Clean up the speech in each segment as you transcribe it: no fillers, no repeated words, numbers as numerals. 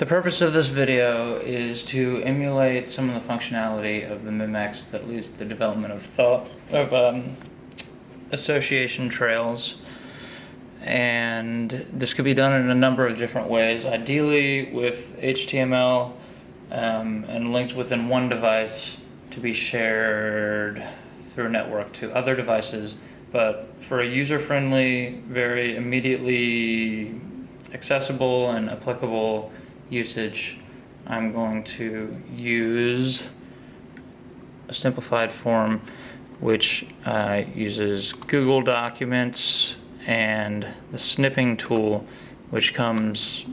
The purpose of this video is to emulate some of the functionality of the Memex that leads to the development of association trails. And this could be done in a number of different ways, ideally with HTML and linked within one device to be shared through a network to other devices. But for a user-friendly, very immediately accessible and applicable usage, I'm going to use a simplified form which uses Google Documents and the snipping tool, which comes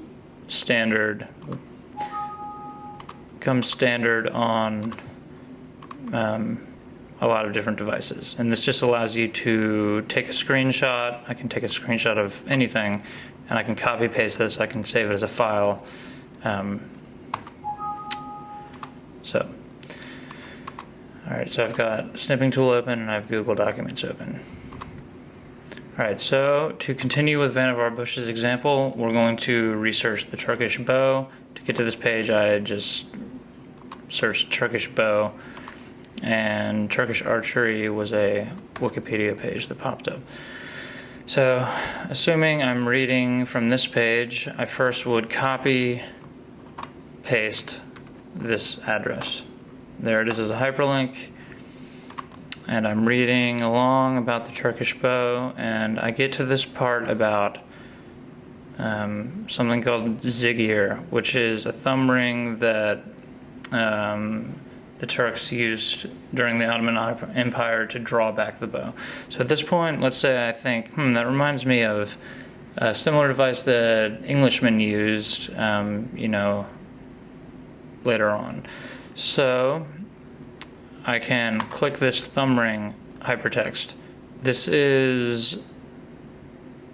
standard on a lot of different devices. And this just allows you to take a screenshot. I can take a screenshot of anything and I can copy paste this. I can save it as a file. Alright, so I've got snipping tool open and I have Google Documents open. Alright, so to continue with Vannevar Bush's example, we're going to research the Turkish bow. To get to this page, I just searched Turkish bow, and Turkish archery was a Wikipedia page that popped up. So, assuming I'm reading from this page, I first would copy, paste this address. There it is as a hyperlink, and I'm reading along about the Turkish bow, and I get to this part about something called zigir, which is a thumb ring that the Turks used during the Ottoman Empire to draw back the bow. So at this point, let's say I think, that reminds me of a similar device that Englishmen used, later on. So I can click this thumb ring hypertext. This is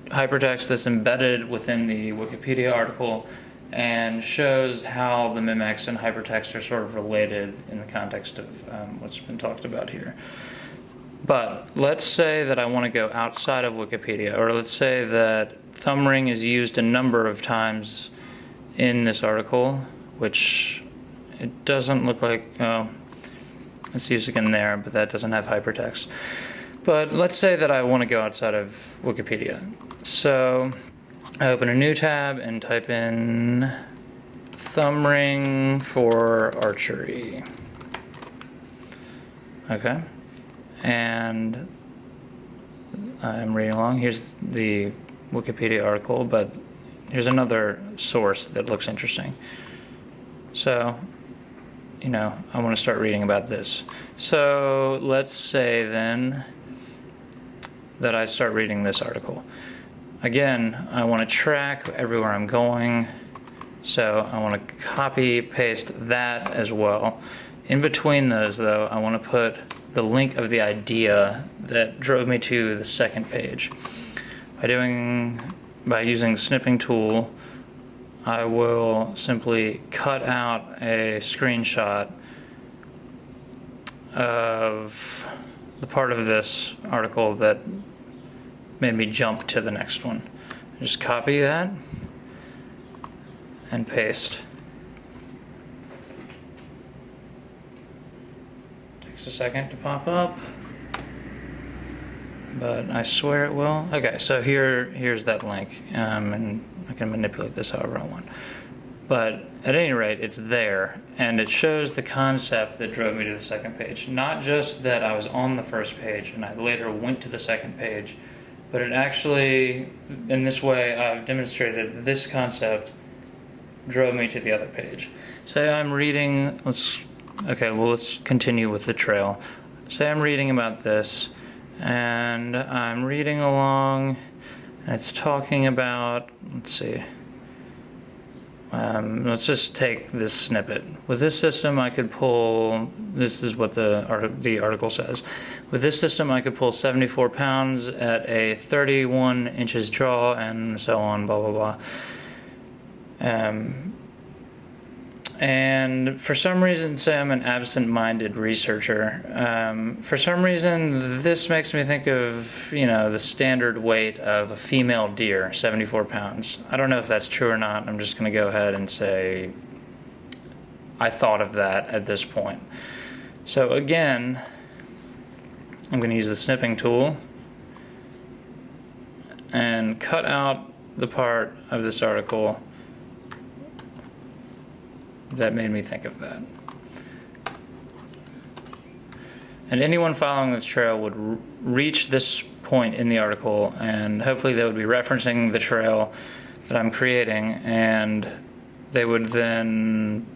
hypertext that's embedded within the Wikipedia article and shows how the Memex and hypertext are sort of related in the context of what's been talked about here. But let's say that I want to go outside of Wikipedia, or let's say that thumb ring is used a number of times in this article, which it doesn't look like, it's used again there, but that doesn't have hypertext. But let's say that I want to go outside of Wikipedia. So I open a new tab and type in thumb ring for archery. Okay. And I'm reading along. Here's the Wikipedia article, but here's another source that looks interesting. So, I want to start reading about this. So let's say then that I start reading this article. Again, I want to track everywhere I'm going, so I want to copy paste that as well. In between those, though, I want to put the link of the idea that drove me to the second page. By using the snipping tool, I will simply cut out a screenshot of the part of this article that made me jump to the next one. Just copy that and paste. Takes a second to pop up, but I swear it will. Okay, so here's that link, and I can manipulate this however I want. But at any rate, it's there, and it shows the concept that drove me to the second page. Not just that I was on the first page and I later went to the second page, but it actually, in this way, I've demonstrated this concept drove me to the other page. Say I'm reading, let's continue with the trail. Say I'm reading about this, and I'm reading along, and it's talking about, let's just take this snippet. With this system, I could pull, this is what the article says. With this system, I could pull 74 pounds at a 31 inches draw, and so on, blah, blah, blah. And for some reason, say I'm an absent-minded researcher. For some reason, this makes me think of, the standard weight of a female deer, 74 pounds. I don't know if that's true or not. I'm just going to go ahead and say I thought of that at this point. So again, I'm going to use the snipping tool and cut out the part of this article that made me think of that. And anyone following this trail would reach this point in the article, and hopefully they would be referencing the trail that I'm creating, and they would then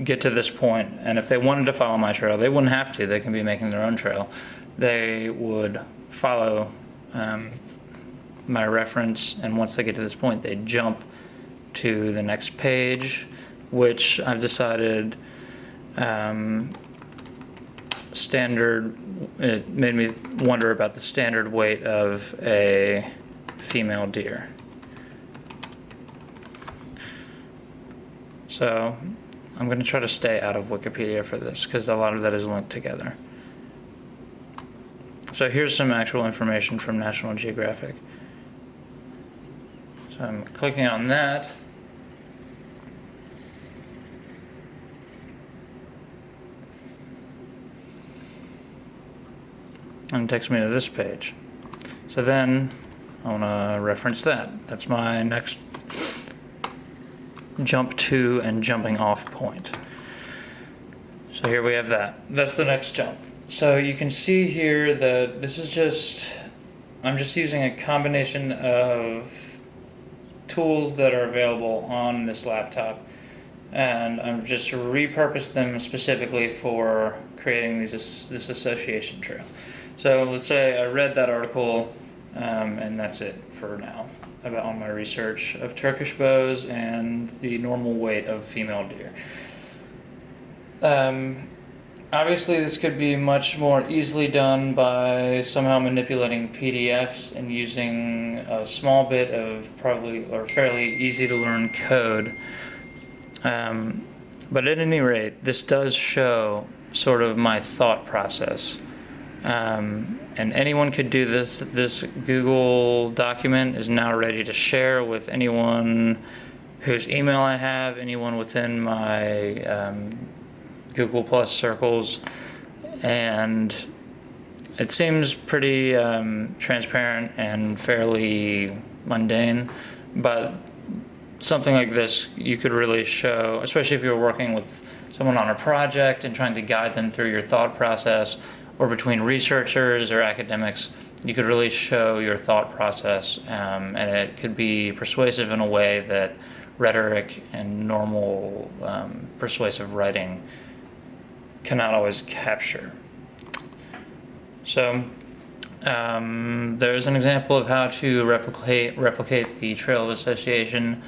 get to this point. And if they wanted to follow my trail, they wouldn't have to. They can be making their own trail. They would follow my reference, and once they get to this point, they jump to the next page, which I've decided standard. It made me wonder about the standard weight of a female deer. So I'm going to try to stay out of Wikipedia for this because a lot of that is linked together. So here's some actual information from National Geographic. So I'm clicking on that. And it takes me to this page. So then I want to reference that. That's my next jump to and jumping off point. So here we have that. That's the next jump. So you can see here that this is I'm just using a combination of tools that are available on this laptop, and I've just repurposed them specifically for creating this association trail. So let's say I read that article, and that's it for now on my research of Turkish bows and the normal weight of female deer. Obviously, this could be much more easily done by somehow manipulating PDFs and using a small bit of fairly easy to learn code. But at any rate, this does show sort of my thought process. And anyone could do this. This Google document is now ready to share with anyone whose email I have, anyone within my Google Plus circles, and it seems pretty transparent and fairly mundane, but something like this you could really show, especially if you're working with someone on a project and trying to guide them through your thought process, or between researchers or academics, you could really show your thought process, and it could be persuasive in a way that rhetoric and normal persuasive writing cannot always capture. So there's an example of how to replicate the trail of association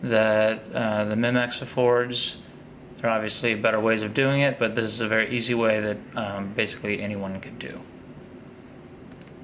that the Memex affords. There are obviously better ways of doing it, but this is a very easy way that basically anyone could do.